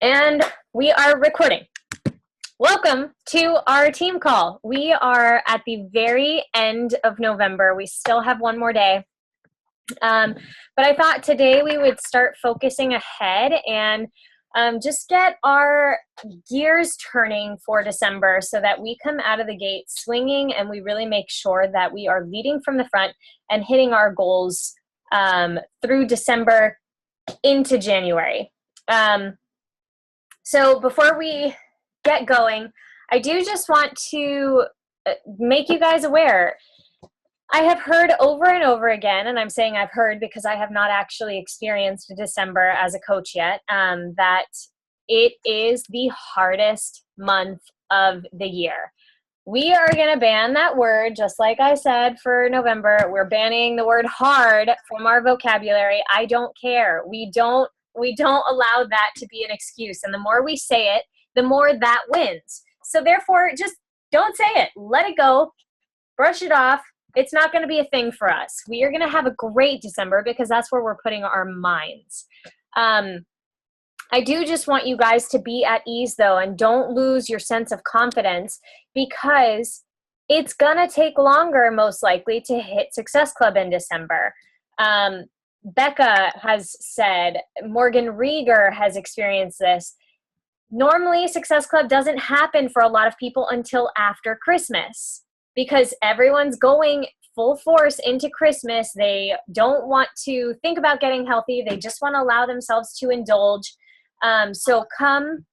And we are recording. Welcome to our team call. We are at the very end of November. We still have one more day. But I thought today we would start focusing ahead and just get our gears turning for December so that we come out of the gate swinging and we really make sure that we are leading from the front and hitting our goals through December into January. So before we get going, I do just want to make you guys aware. I have heard over and over again, and I'm saying I've heard because I have not actually experienced a December as a coach yet, that it is the hardest month of the year. We are going to ban that word, just like I said for November. We're banning the word hard from our vocabulary. I don't care. We don't allow that to be an excuse. And the more we say it, the more that wins. So therefore, just don't say it. Let it go. Brush it off. It's not going to be a thing for us. We are going to have a great December because that's where we're putting our minds. I do just want you guys to be at ease, though, and don't lose your sense of confidence because it's going to take longer, most likely, to hit Success Club in December. Becca has said, Morgan Rieger has experienced this. Normally, Success Club doesn't happen for a lot of people until after Christmas because everyone's going full force into Christmas. They don't want to think about getting healthy. They just want to allow themselves to indulge. So come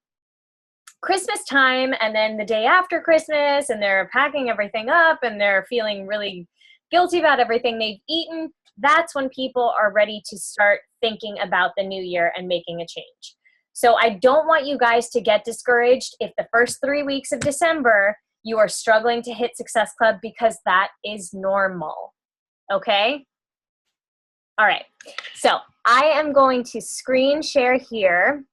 Christmas time and then the day after Christmas and they're packing everything up and they're feeling really guilty about everything they've eaten, that's when people are ready to start thinking about the new year and making a change. So I don't want you guys to get discouraged if the first 3 weeks of December you are struggling to hit Success Club because that is normal. Okay? All right. So I am going to screen share here.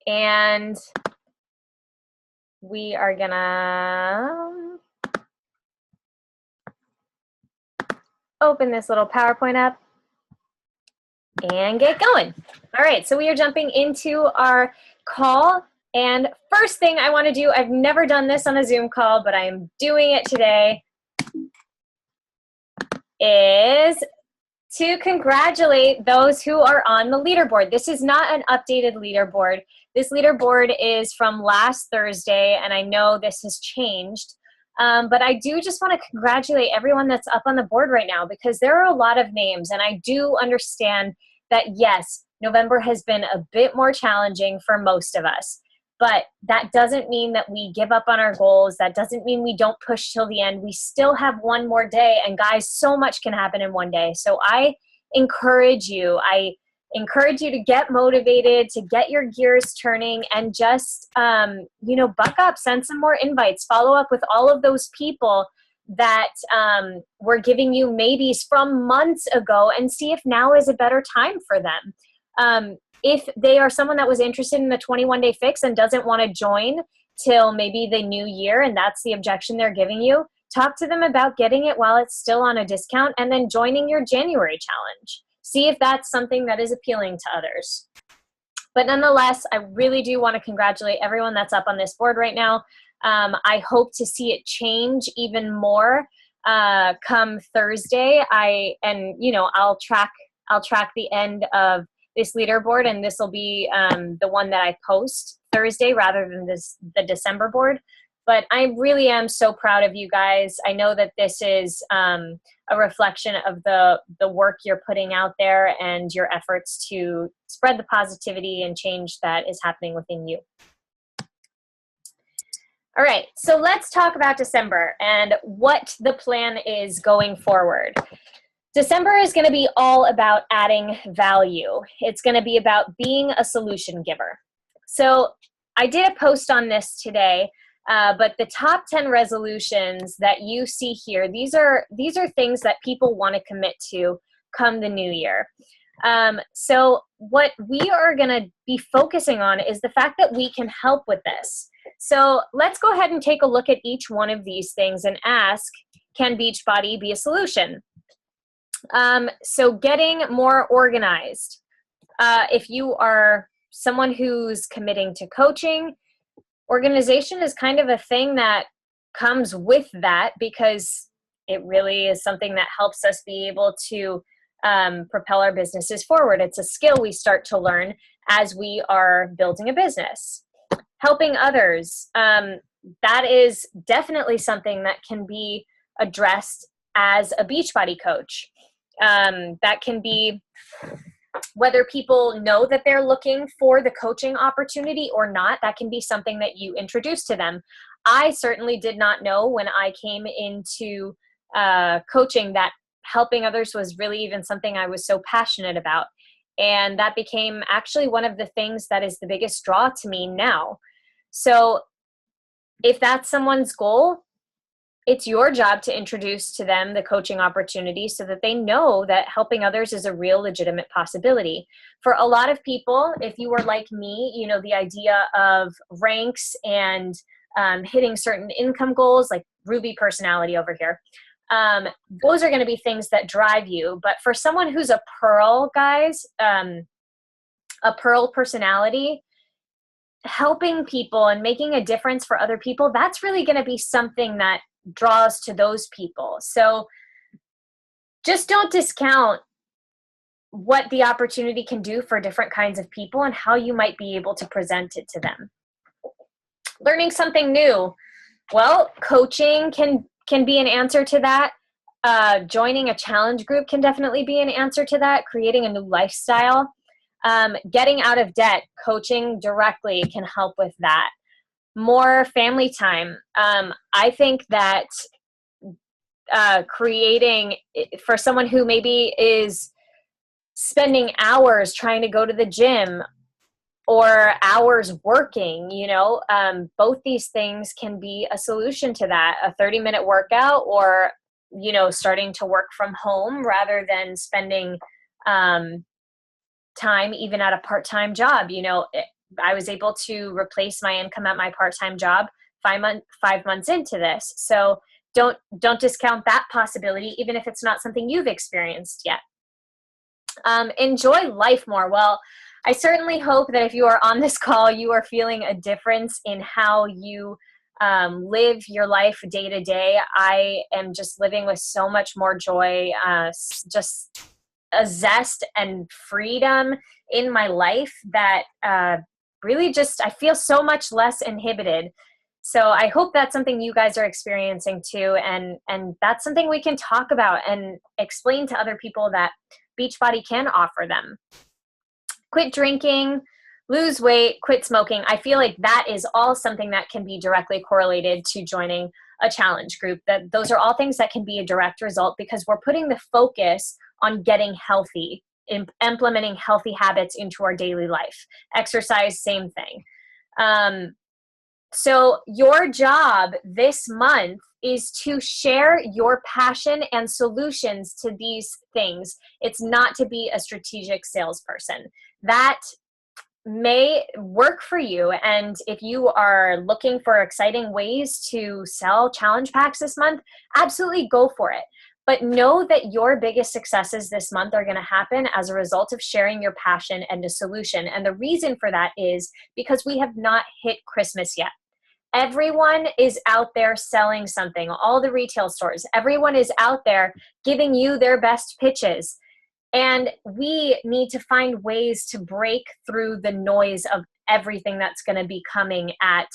And we are gonna open this little PowerPoint up and get going. All right, so we are jumping into our call. And first thing I want to do, I've never done this on a Zoom call, but I am doing it today, is to congratulate those who are on the leaderboard. This is not an updated leaderboard. This leaderboard is from last Thursday, and I know this has changed. But I do just want to congratulate everyone that's up on the board right now because there are a lot of names, and I do understand that, yes, November has been a bit more challenging for most of us. But that doesn't mean that we give up on our goals. That doesn't mean we don't push till the end. We still have one more day. And guys, so much can happen in one day. So I encourage you to get motivated, to get your gears turning and just, buck up, send some more invites, follow up with all of those people that were giving you maybes from months ago and see if now is a better time for them. If they are someone that was interested in the 21-day fix and doesn't want to join till maybe the new year, and that's the objection they're giving you, talk to them about getting it while it's still on a discount and then joining your January challenge. See if that's something that is appealing to others. But nonetheless, I really do want to congratulate everyone that's up on this board right now. I hope to see it change even more come Thursday. I'll track the end of this leaderboard, and this will be the one that I post Thursday rather than the December board. But I really am so proud of you guys. I know that this is a reflection of the work you're putting out there and your efforts to spread the positivity and change that is happening within you. All right, so let's talk about December and what the plan is going forward. December is going to be all about adding value. It's going to be about being a solution giver. So I did a post on this today, but the top 10 resolutions that you see here, these are things that people want to commit to come the new year. So what we are going to be focusing on is the fact that we can help with this. So let's go ahead and take a look at each one of these things and ask, can Beachbody be a solution? So getting more organized. If you are someone who's committing to coaching, organization is kind of a thing that comes with that, because it really is something that helps us be able to propel our businesses forward. It's a skill we start to learn as we are building a business. Helping others, that is definitely something that can be addressed as a Beachbody coach. That can be whether people know that they're looking for the coaching opportunity or not. That can be something that you introduce to them. I certainly did not know when I came into coaching that helping others was really even something I was so passionate about. And that became actually one of the things that is the biggest draw to me now. So if that's someone's goal, it's your job to introduce to them the coaching opportunity so that they know that helping others is a real legitimate possibility. For a lot of people, if you were like me, you know, the idea of ranks and hitting certain income goals, like Ruby personality over here, those are going to be things that drive you. But for someone who's a Pearl, guys, a Pearl personality, helping people and making a difference for other people, that's really going to be something that draws to those people. So just don't discount what the opportunity can do for different kinds of people and how you might be able to present it to them. Learning something new. Well, coaching can be an answer to that. Joining a challenge group can definitely be an answer to that. Creating a new lifestyle. Getting out of debt, coaching directly can help with that. More family time. I think that creating, for someone who maybe is spending hours trying to go to the gym or hours working, you know, both these things can be a solution to that. A 30-minute workout, or, you know, starting to work from home rather than spending time even at a part-time job. You know, I was able to replace my income at my part-time job 5 months into this. So don't discount that possibility, even if it's not something you've experienced yet. Enjoy life more. Well, I certainly hope that if you are on this call, you are feeling a difference in how you live your life day to day. I am just living with so much more joy, just a zest and freedom in my life that really just, I feel so much less inhibited. So I hope that's something you guys are experiencing too. And that's something we can talk about and explain to other people that Beachbody can offer them. Quit drinking, lose weight, quit smoking. I feel like that is all something that can be directly correlated to joining a challenge group. That those are all things that can be a direct result, because we're putting the focus on getting healthy, implementing healthy habits into our daily life. Exercise, same thing. So your job this month is to share your passion and solutions to these things. It's not to be a strategic salesperson. That may work for you. And if you are looking for exciting ways to sell challenge packs this month, absolutely go for it. But know that your biggest successes this month are going to happen as a result of sharing your passion and a solution. And the reason for that is because we have not hit Christmas yet. Everyone is out there selling something, all the retail stores. Everyone is out there giving you their best pitches. And we need to find ways to break through the noise of everything that's going to be coming at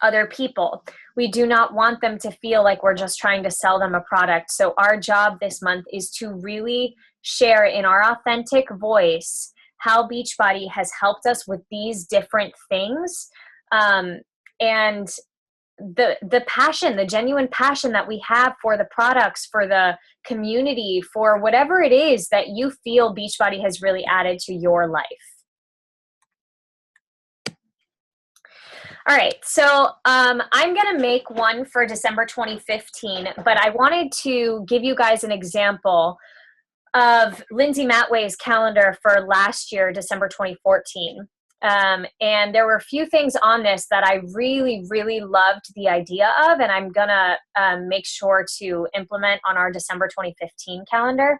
other people. We do not want them to feel like we're just trying to sell them a product. So our job this month is to really share in our authentic voice how Beachbody has helped us with these different things. And the passion, the genuine passion that we have for the products, for the community, for whatever it is that you feel Beachbody has really added to your life. All right, so I'm going to make one for December 2015, but I wanted to give you guys an example of Lindsay Matway's calendar for last year, December 2014. And there were a few things on this that I really, really loved the idea of, and I'm going to make sure to implement on our December 2015 calendar.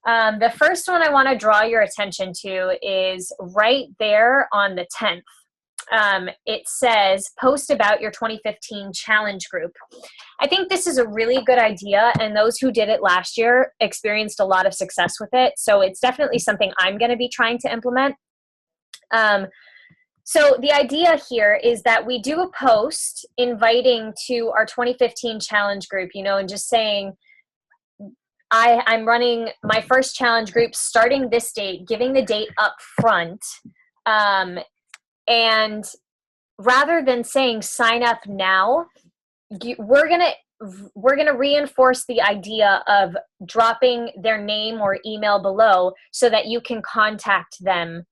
The first one I want to draw your attention to is right there on the 10th. It says, post about your 2015 challenge group. I think this is a really good idea, and those who did it last year experienced a lot of success with it. So it's definitely something I'm going to be trying to implement. So the idea here is that we do a post inviting to our 2015 challenge group, and just saying, I'm running my first challenge group starting this date, giving the date up front. And rather than saying sign up now, we're going to reinforce the idea of dropping their name or email below so that you can contact them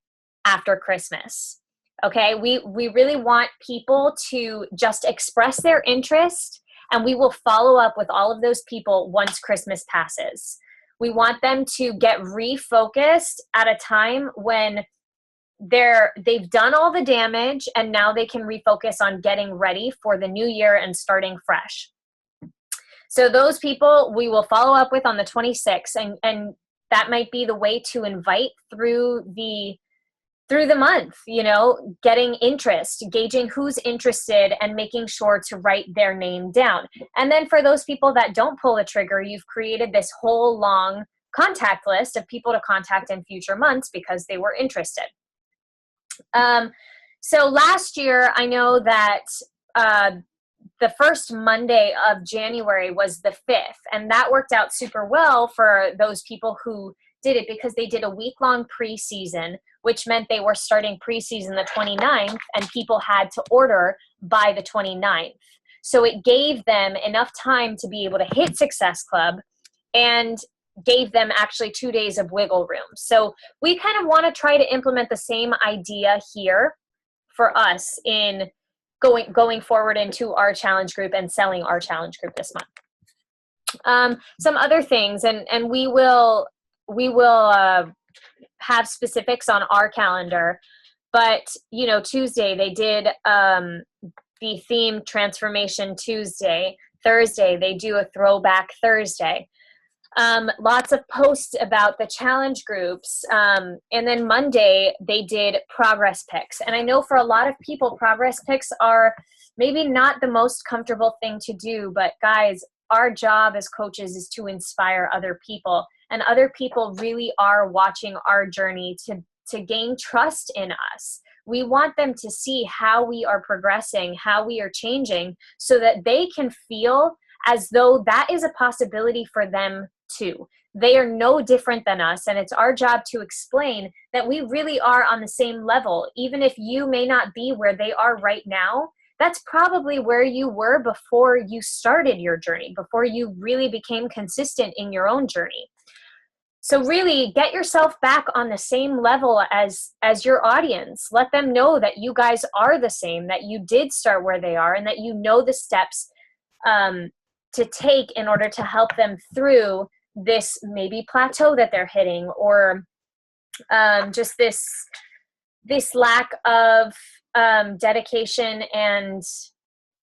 after Christmas. Okay, we really want people to just express their interest, and we will follow up with all of those people once Christmas passes. We want them to get refocused at a time when they've done all the damage, and now they can refocus on getting ready for the new year and starting fresh. So those people we will follow up with on the 26th, and that might be the way to invite through the month, getting interest, gauging who's interested, and making sure to write their name down. And then for those people that don't pull the trigger, you've created this whole long contact list of people to contact in future months because they were interested. So last year, I know that the first Monday of January was the 5th, and that worked out super well for those people who did it because they did a week-long preseason, which meant they were starting preseason the 29th, and people had to order by the 29th. So it gave them enough time to be able to hit Success Club and gave them actually 2 days of wiggle room. So we kind of want to try to implement the same idea here for us in going forward into our challenge group and selling our challenge group this month. Some other things, and we will have specifics on our calendar, but Tuesday they did the theme Transformation Tuesday. Thursday they do a Throwback Thursday. Lots of posts about the challenge groups. And then Monday, they did progress pics. And I know for a lot of people, progress pics are maybe not the most comfortable thing to do. But guys, our job as coaches is to inspire other people. And other people really are watching our journey to gain trust in us. We want them to see how we are progressing, how we are changing, so that they can feel as though that is a possibility for them too. They are no different than us, and it's our job to explain that we really are on the same level. Even if you may not be where they are right now, that's probably where you were before you started your journey, before you really became consistent in your own journey. So really get yourself back on the same level as your audience. Let them know that you guys are the same, that you did start where they are, and that you know the steps to take in order to help them through this maybe plateau that they're hitting, or just this lack of dedication and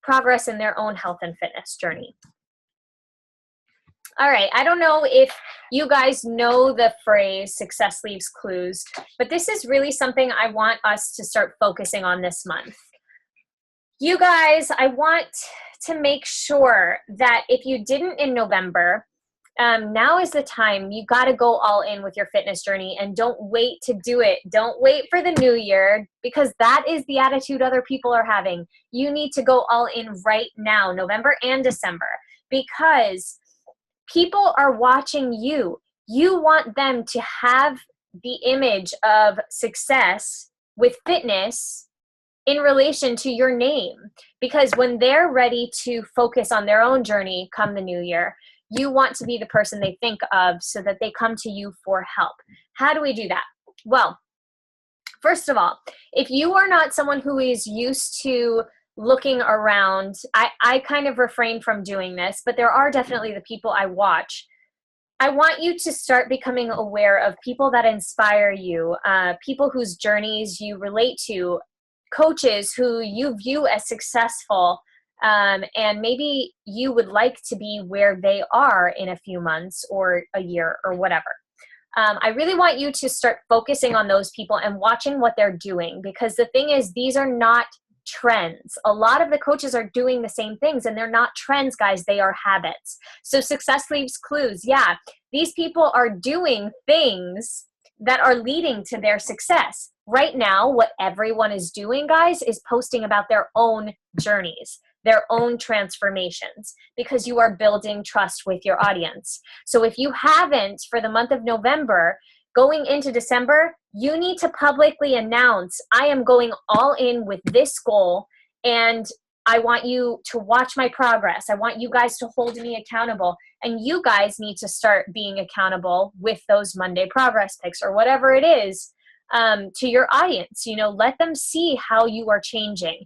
progress in their own health and fitness journey. All right, I don't know if you guys know the phrase success leaves clues, but this is really something I want us to start focusing on this month. You guys, I want to make sure that if you didn't in November, now is the time. You got to go all in with your fitness journey, and don't wait to do it. Don't wait for the new year, because that is the attitude other people are having. You need to go all in right now, November and December, because people are watching you. You want them to have the image of success with fitness in relation to your name, because when they're ready to focus on their own journey come the new year, you want to be the person they think of so that they come to you for help. How do we do that? Well, first of all, if you are not someone who is used to looking around, I kind of refrain from doing this, but there are definitely the people I watch. I want you to start becoming aware of people that inspire you, people whose journeys you relate to, coaches who you view as successful, and maybe you would like to be where they are in a few months or a year or whatever. I really want you to start focusing on those people and watching what they're doing, because the thing is, these are not trends. A lot of the coaches are doing the same things, and they're not trends, guys. They are habits. So success leaves clues. Yeah, these people are doing things that are leading to their success. Right now, what everyone is doing, guys, is posting about their own journeys, their own transformations, because you are building trust with your audience. So if you haven't, for the month of November, going into December, you need to publicly announce, I am going all in with this goal, and I want you to watch my progress. I want you guys to hold me accountable. And you guys need to start being accountable with those Monday progress pics or whatever it is, to your audience. You know, let them see how you are changing.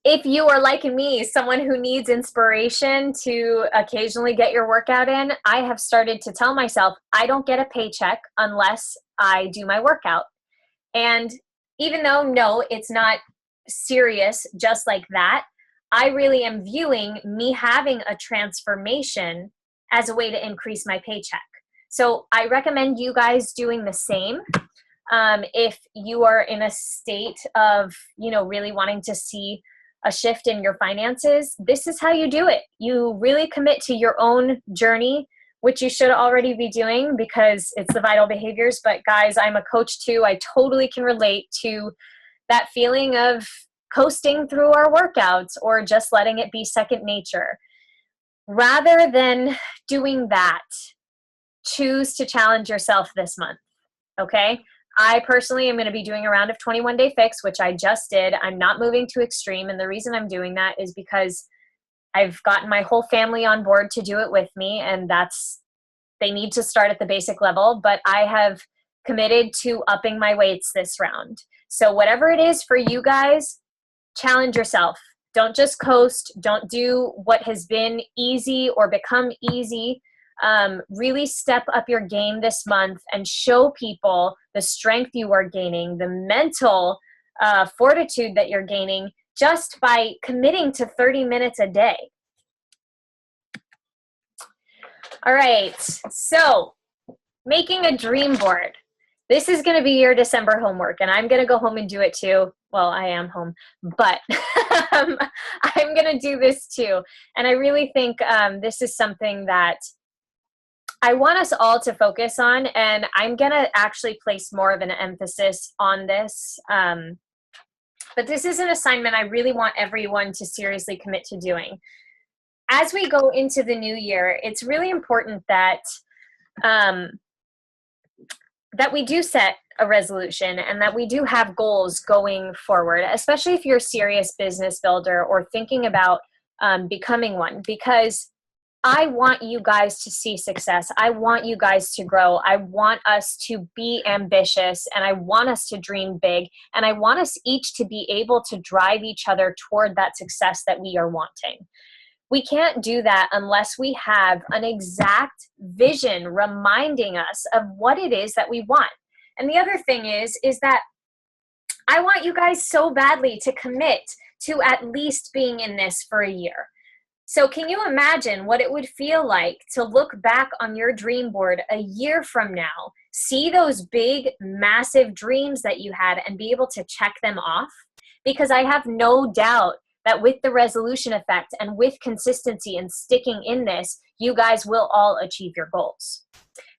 If you are like me, someone who needs inspiration to occasionally get your workout in, I have started to tell myself, I don't get a paycheck unless I do my workout. And even though, no, it's not serious just like that, I really am viewing me having a transformation as a way to increase my paycheck. So I recommend you guys doing the same. If you are in a state of, you know, really wanting to see a shift in your finances, this is how you do it. You really commit to your own journey, which you should already be doing because it's the vital behaviors. But guys, I'm a coach too. I totally can relate to that feeling of coasting through our workouts or just letting it be second nature. Rather than doing that, choose to challenge yourself this month, okay? I personally am going to be doing a round of 21-day fix, which I just did. I'm not moving to extreme, and the reason I'm doing that is because I've gotten my whole family on board to do it with me, and they need to start at the basic level, but I have committed to upping my weights this round. So whatever it is for you guys, challenge yourself. Don't just coast. Don't do what has been easy or become easy. Really step up your game this month and show people the strength you are gaining, the mental fortitude that you're gaining just by committing to 30 minutes a day. All right, so making a dream board. This is going to be your December homework, and I'm going to go home and do it too. Well, I am home, but I'm going to do this too. And I really think this is something that I want us all to focus on, and I'm going to actually place more of an emphasis on this. But this is an assignment I really want everyone to seriously commit to doing. As we go into the new year, it's really important that that we do set a resolution and that we do have goals going forward, especially if you're a serious business builder or thinking about becoming one, because I want you guys to see success. I want you guys to grow. I want us to be ambitious, and I want us to dream big, and I want us each to be able to drive each other toward that success that we are wanting. We can't do that unless we have an exact vision reminding us of what it is that we want. And the other thing is that I want you guys so badly to commit to at least being in this for a year. So can you imagine what it would feel like to look back on your dream board a year from now, see those big, massive dreams that you had and be able to check them off? Because I have no doubt that with the resolution effect and with consistency and sticking in this, you guys will all achieve your goals.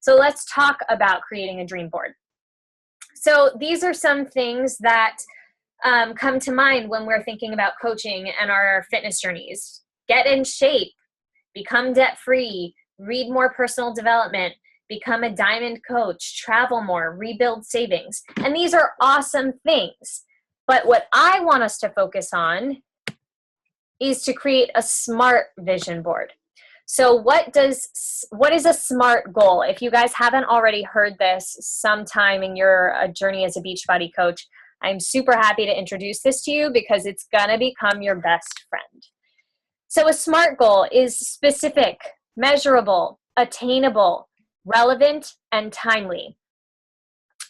So let's talk about creating a dream board. So these are some things that come to mind when we're thinking about coaching and our fitness journeys. Get in shape, become debt-free, read more personal development, become a diamond coach, travel more, rebuild savings. And these are awesome things. But what I want us to focus on is to create a SMART vision board. So what is a SMART goal? If you guys haven't already heard this sometime in your journey as a Beachbody coach, I'm super happy to introduce this to you because it's gonna become your best friend. So a SMART goal is specific, measurable, attainable, relevant, and timely.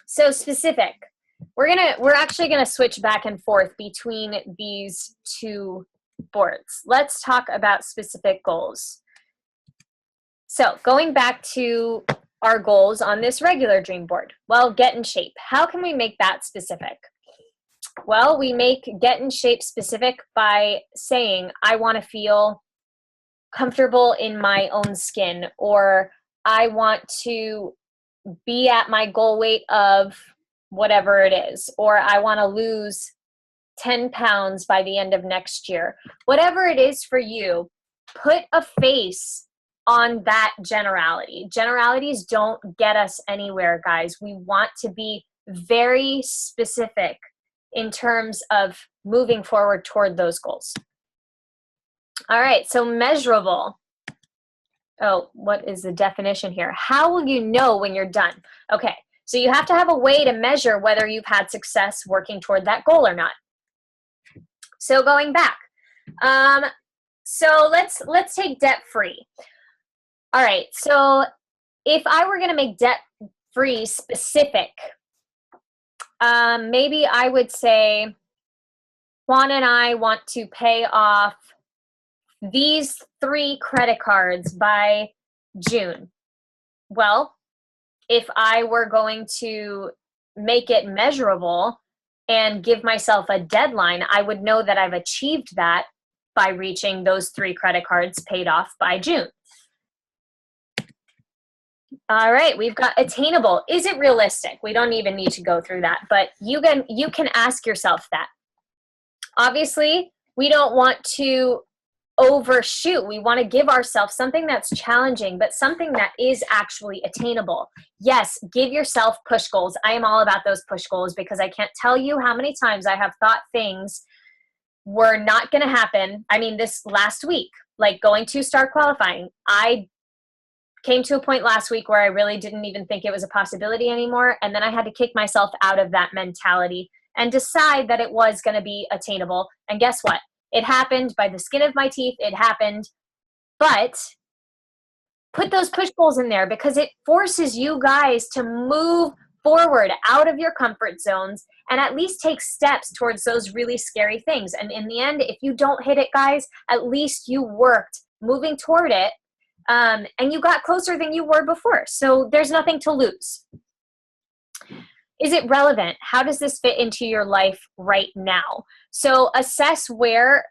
So specific, we're actually gonna switch back and forth between these two boards. Let's talk about specific goals. So going back to our goals on this regular dream board? Well, get in shape. How can we make that specific? Well, we make get in shape specific by saying, I want to feel comfortable in my own skin, or I want to be at my goal weight of whatever it is, or I want to lose 10 pounds by the end of next year. Whatever it is for you, put a face on that generality. Generalities don't get us anywhere, guys. We want to be very specific in terms of moving forward toward those goals. All right, so measurable. Oh, what is the definition here? How will you know when you're done? Okay, so you have to have a way to measure whether you've had success working toward that goal or not. So going back, so let's take debt-free. All right, so if I were gonna make debt-free specific, maybe I would say, Juan and I want to pay off these 3 credit cards by June. Well, if I were going to make it measurable and give myself a deadline, I would know that I've achieved that by reaching those 3 credit cards paid off by June. All right, we've got attainable. Is it realistic? We don't even need to go through that, but you can ask yourself that. Obviously, we don't want to overshoot. We want to give ourselves something that's challenging, but something that is actually attainable. Yes, give yourself push goals. I am all about those push goals because I can't tell you how many times I have thought things were not going to happen. I mean, this last week, like going to start qualifying, I came to a point last week where I really didn't even think it was a possibility anymore. And then I had to kick myself out of that mentality and decide that it was going to be attainable. And guess what? It happened by the skin of my teeth. It happened. But put those push goals in there because it forces you guys to move forward out of your comfort zones and at least take steps towards those really scary things. And in the end, if you don't hit it, guys, at least you worked moving toward it. And you got closer than you were before. So there's nothing to lose. Is it relevant? How does this fit into your life right now? So assess where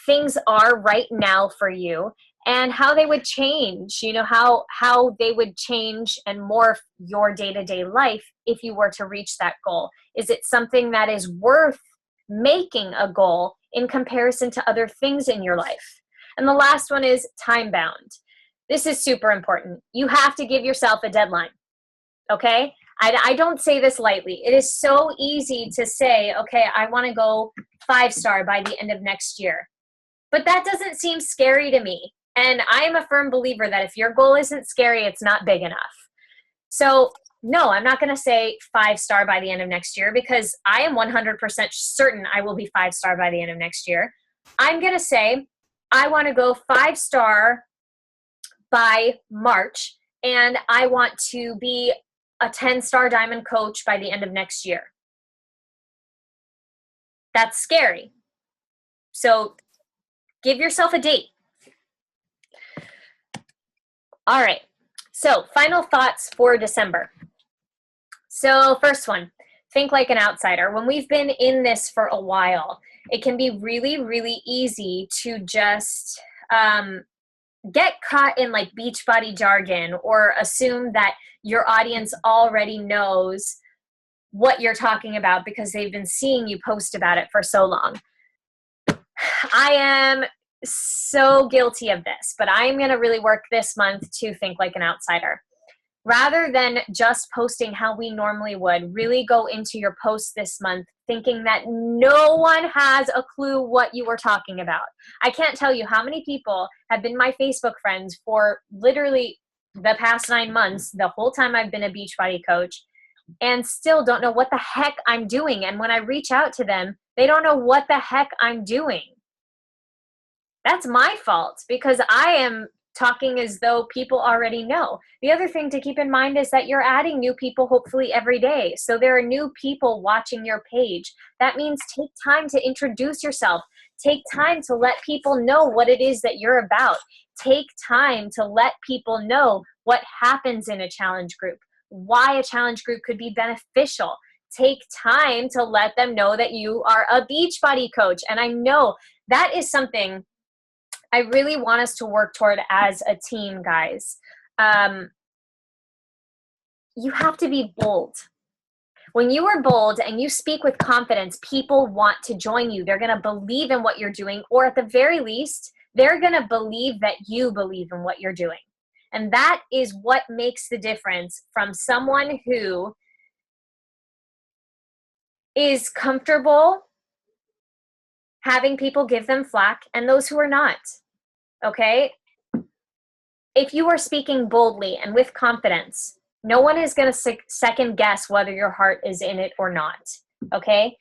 things are right now for you and how they would change, you know, how they would change and morph your day-to-day life if you were to reach that goal. Is it something that is worth making a goal in comparison to other things in your life? And the last one is time-bound. This is super important. You have to give yourself a deadline, okay? I don't say this lightly. It is so easy to say, okay, I want to go 5-star by the end of next year. But that doesn't seem scary to me. And I am a firm believer that if your goal isn't scary, it's not big enough. So no, I'm not going to say 5-star by the end of next year because I am 100% certain I will be 5-star by the end of next year. I'm going to say I want to go 5-star by March, and I want to be a 10-star diamond coach by the end of next year. That's scary. So give yourself a date. All right. So final thoughts for December. So first one, think like an outsider. When we've been in this for a while, it can be really, really easy to just get caught in like Beachbody jargon or assume that your audience already knows what you're talking about because they've been seeing you post about it for so long. I am so guilty of this, but I'm going to really work this month to think like an outsider. Rather than just posting how we normally would, really go into your post this month thinking that no one has a clue what you were talking about. I can't tell you how many people have been my Facebook friends for literally the past 9 months, the whole time I've been a Beachbody coach, and still don't know what the heck I'm doing. And when I reach out to them, they don't know what the heck I'm doing. That's my fault because I am talking as though people already know. The other thing to keep in mind is that you're adding new people hopefully every day. So there are new people watching your page. That means take time to introduce yourself. Take time to let people know what it is that you're about. Take time to let people know what happens in a challenge group, why a challenge group could be beneficial. Take time to let them know that you are a Beachbody coach. And I know that is something I really want us to work toward as a team, guys. You have to be bold. When you are bold and you speak with confidence, people want to join you. They're going to believe in what you're doing, or at the very least, they're going to believe that you believe in what you're doing. And that is what makes the difference from someone who is comfortable having people give them flack and those who are not. Okay? If you are speaking boldly and with confidence, no one is going to second guess whether your heart is in it or not. Okay?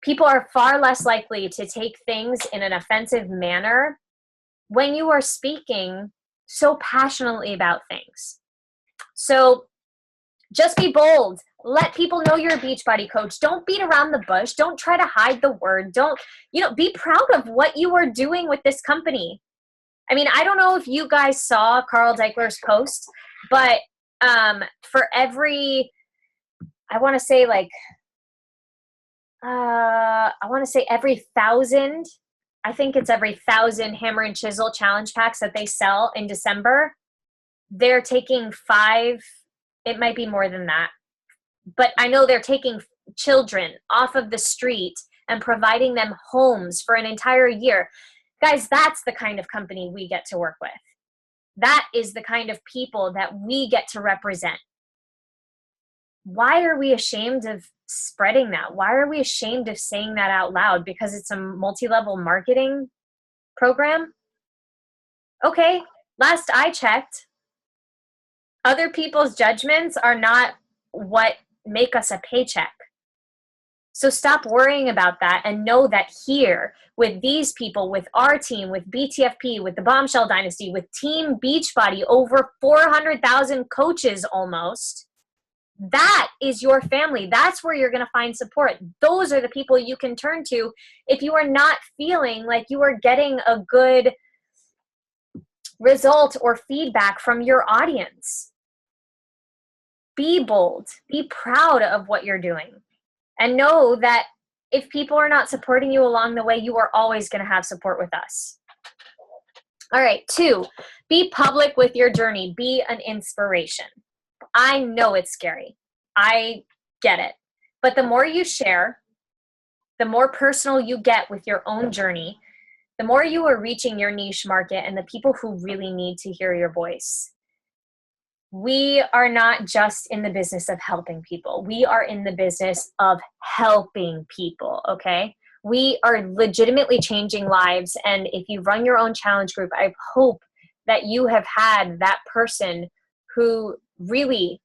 People are far less likely to take things in an offensive manner when you are speaking so passionately about things. So just be bold. Let people know you're a Beachbody coach. Don't beat around the bush. Don't try to hide the word. Don't, be proud of what you are doing with this company. I mean, I don't know if you guys saw Carl Deichler's post, but for every, I want to say every 1,000, I think it's every 1,000 hammer and chisel challenge packs that they sell in December, they're taking 5, it might be more than that, but I know they're taking children off of the street and providing them homes for an entire year. Guys, that's the kind of company we get to work with. That is the kind of people that we get to represent. Why are we ashamed of spreading that? Why are we ashamed of saying that out loud? Because it's a multi-level marketing program? Okay, last I checked, other people's judgments are not what make us a paycheck. So stop worrying about that and know that here with these people, with our team, with BTFP, with the Bombshell Dynasty, with Team Beachbody, over 400,000 coaches almost, that is your family. That's where you're going to find support. Those are the people you can turn to if you are not feeling like you are getting a good result or feedback from your audience. Be bold. Be proud of what you're doing. And know that if people are not supporting you along the way, you are always going to have support with us. All right, 2, be public with your journey. Be an inspiration. I know it's scary. I get it. But the more you share, the more personal you get with your own journey, the more you are reaching your niche market and the people who really need to hear your voice. We are not just in the business of helping people. We are in the business of helping people, okay? We are legitimately changing lives. And if you run your own challenge group, I hope that you have had that person who really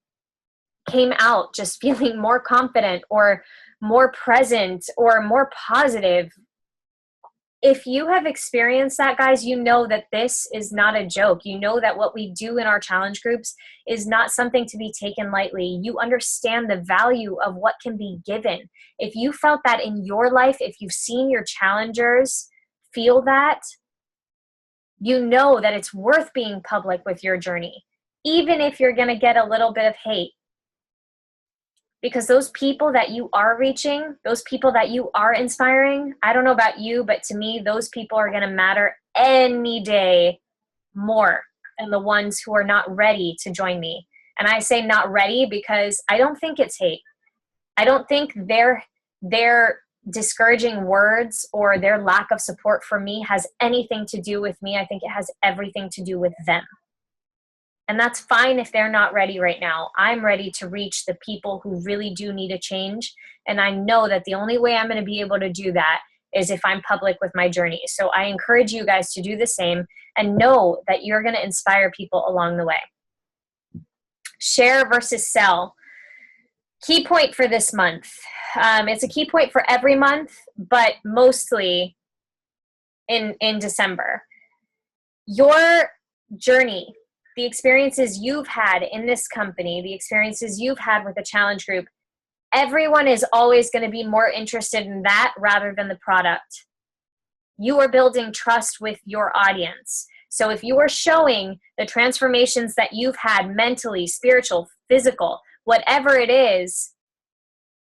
came out just feeling more confident or more present or more positive. If you have experienced that, guys, you know that this is not a joke. You know that what we do in our challenge groups is not something to be taken lightly. You understand the value of what can be given. If you felt that in your life, if you've seen your challengers feel that, you know that it's worth being public with your journey, even if you're going to get a little bit of hate. Because those people that you are reaching, those people that you are inspiring, I don't know about you, but to me, those people are going to matter any day more than the ones who are not ready to join me. And I say not ready because I don't think it's hate. I don't think their discouraging words or their lack of support for me has anything to do with me. I think it has everything to do with them. And that's fine if they're not ready right now. I'm ready to reach the people who really do need a change. And I know that the only way I'm going to be able to do that is if I'm public with my journey. So I encourage you guys to do the same and know that you're going to inspire people along the way. Share versus sell. Key point for this month. It's a key point for every month, but mostly in December. Your journey, the experiences you've had in this company, the experiences you've had with the challenge group, everyone is always going to be more interested in that rather than the product. You are building trust with your audience. So if you are showing the transformations that you've had mentally, spiritual, physical, whatever it is,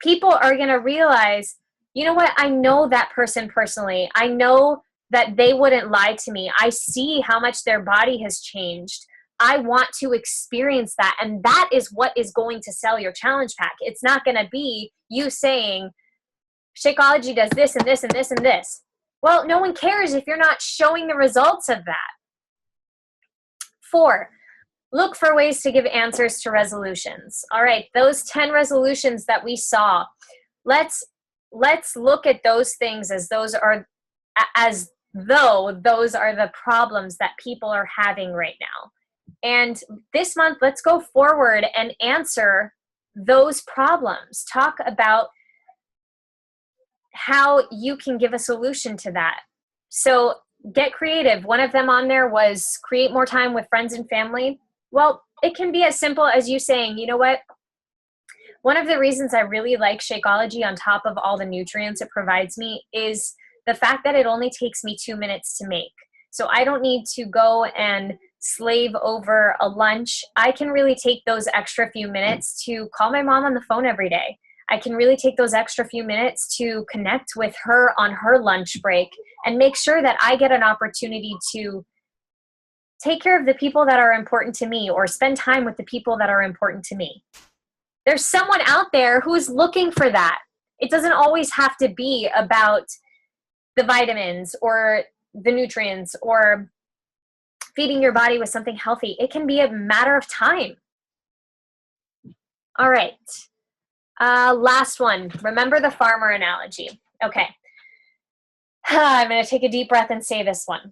people are going to realize, you know what? I know that person personally. I know that they wouldn't lie to me. I see how much their body has changed. I want to experience that. And that is what is going to sell your challenge pack. It's not going to be you saying, Shakeology does this and this and this and this. Well, no one cares if you're not showing the results of that. 4, look for ways to give answers to resolutions. All right, those 10 resolutions that we saw, let's look at those things as though those are the problems that people are having right now. And this month, let's go forward and answer those problems. Talk about how you can give a solution to that. So get creative. One of them on there was create more time with friends and family. Well, it can be as simple as you saying, you know what? One of the reasons I really like Shakeology on top of all the nutrients it provides me is the fact that it only takes me 2 minutes to make. So I don't need to go and slave over a lunch. I can really take those extra few minutes to call my mom on the phone every day. I can really take those extra few minutes to connect with her on her lunch break and make sure that I get an opportunity to take care of the people that are important to me or spend time with the people that are important to me. There's someone out there who is looking for that. It doesn't always have to be about the vitamins or the nutrients or feeding your body with something healthy. It can be a matter of time. All right. Last one. Remember the farmer analogy. Okay. I'm going to take a deep breath and say this one.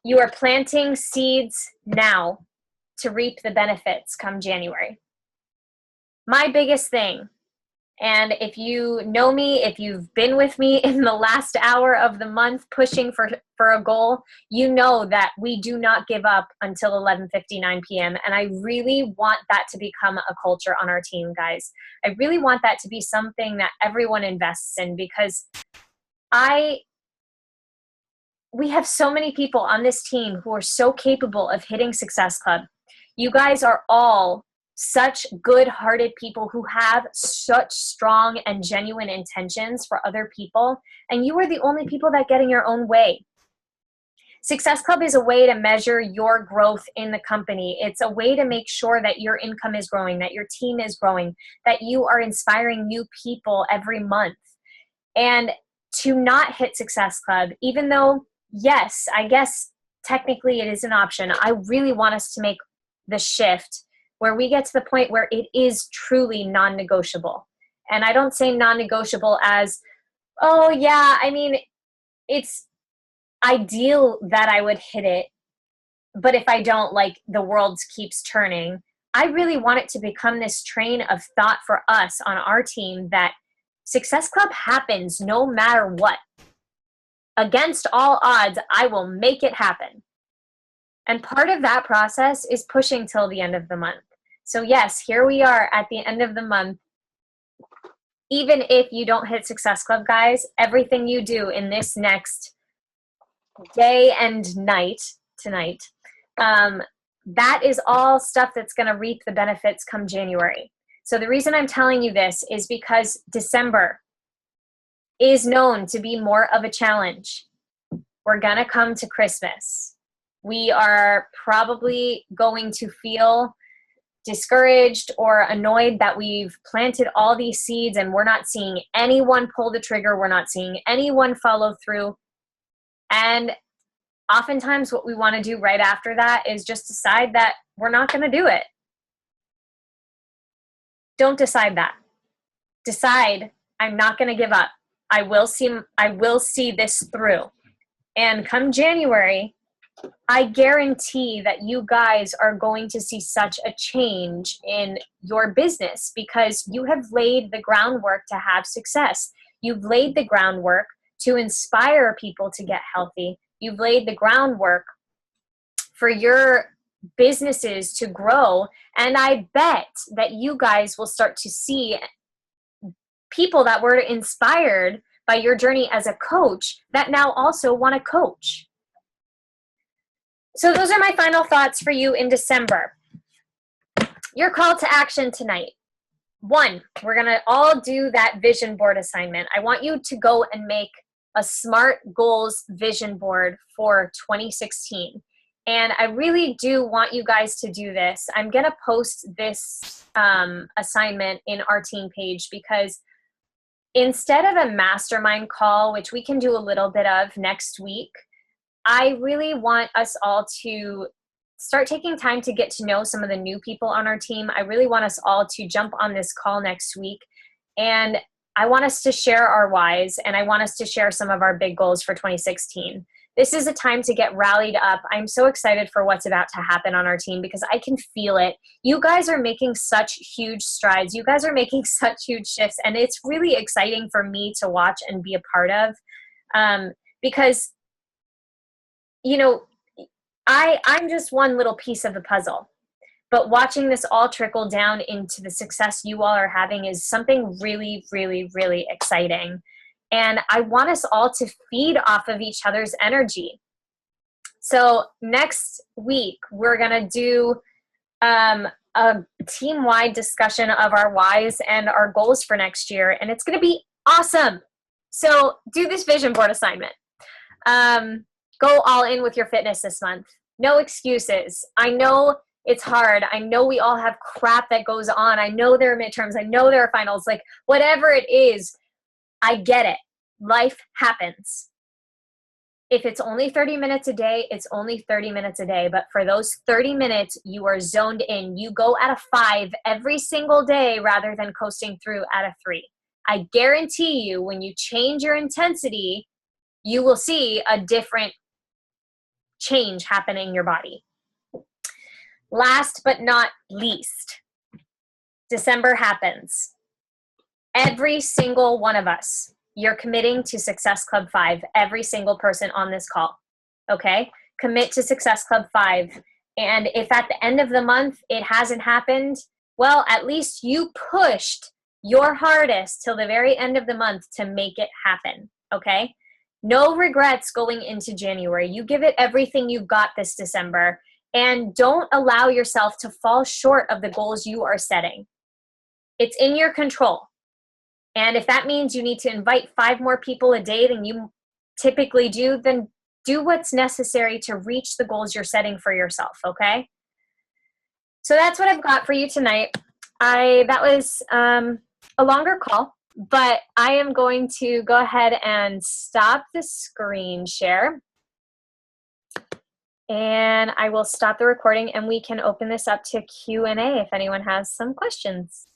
You are planting seeds now to reap the benefits come January. My biggest thing, and if you know me, if you've been with me in the last hour of the month pushing for a goal, you know that we do not give up until 11:59 p.m. And I really want that to become a culture on our team, guys. I really want that to be something that everyone invests in, because we have so many people on this team who are so capable of hitting Success Club. You guys are all such good-hearted people who have such strong and genuine intentions for other people, and you are the only people that get in your own way. Success Club is a way to measure your growth in the company. It's a way to make sure that your income is growing, that your team is growing, that you are inspiring new people every month. And to not hit Success Club, even though, yes, I guess technically it is an option, I really want us to make the shift where we get to the point where it is truly non-negotiable. And I don't say non-negotiable as, oh yeah, I mean, it's ideal that I would hit it, but if I don't, like, the world keeps turning. I really want it to become this train of thought for us on our team that Success Club happens no matter what. Against all odds, I will make it happen. And part of that process is pushing till the end of the month. So yes, here we are at the end of the month. Even if you don't hit Success Club, guys, everything you do in this next day and night, tonight, that is all stuff that's going to reap the benefits come January. So the reason I'm telling you this is because December is known to be more of a challenge. We're going to come to Christmas. We are probably going to feel discouraged or annoyed that we've planted all these seeds and we're not seeing anyone pull the trigger. We're not seeing anyone follow through. And oftentimes what we want to do right after that is just decide that we're not going to do it. Don't decide that. Decide, I'm not going to give up. I will see this through. And come January, I guarantee that you guys are going to see such a change in your business because you have laid the groundwork to have success. You've laid the groundwork to inspire people to get healthy. You've laid the groundwork for your businesses to grow. And I bet that you guys will start to see people that were inspired by your journey as a coach that now also want to coach. So those are my final thoughts for you in December. Your call to action tonight. 1, we're going to all do that vision board assignment. I want you to go and make a SMART goals vision board for 2016. And I really do want you guys to do this. I'm going to post this assignment in our team page, because instead of a mastermind call, which we can do a little bit of next week, I really want us all to start taking time to get to know some of the new people on our team. I really want us all to jump on this call next week. And I want us to share our whys, and I want us to share some of our big goals for 2016. This is a time to get rallied up. I'm so excited for what's about to happen on our team, because I can feel it. You guys are making such huge strides. You guys are making such huge shifts, and it's really exciting for me to watch and be a part of, because, you know, I'm just one little piece of the puzzle. But watching this all trickle down into the success you all are having is something really, really, really exciting. And I want us all to feed off of each other's energy. So next week, we're going to do a team-wide discussion of our whys and our goals for next year. And it's going to be awesome. So do this vision board assignment. Go all in with your fitness this month. No excuses. I know it's hard. I know we all have crap that goes on. I know there are midterms. I know there are finals. Like, whatever it is, I get it. Life happens. If it's only 30 minutes a day, it's only 30 minutes a day. But for those 30 minutes, you are zoned in. You go at a 5 every single day rather than coasting through at a 3. I guarantee you, when you change your intensity, you will see a different change happening in your body. Last but not least, December happens. Every single one of us, you're committing to Success Club 5, every single person on this call, okay? Commit to Success Club 5. And if at the end of the month it hasn't happened, well, at least you pushed your hardest till the very end of the month to make it happen, okay? No regrets going into January. You give it everything you've got this December, and don't allow yourself to fall short of the goals you are setting. It's in your control. And if that means you need to invite 5 more people a day than you typically do, then do what's necessary to reach the goals you're setting for yourself, okay? So that's what I've got for you tonight. That was a longer call, but I am going to go ahead and stop the screen share. And I will stop the recording, and we can open this up to Q&A if anyone has some questions.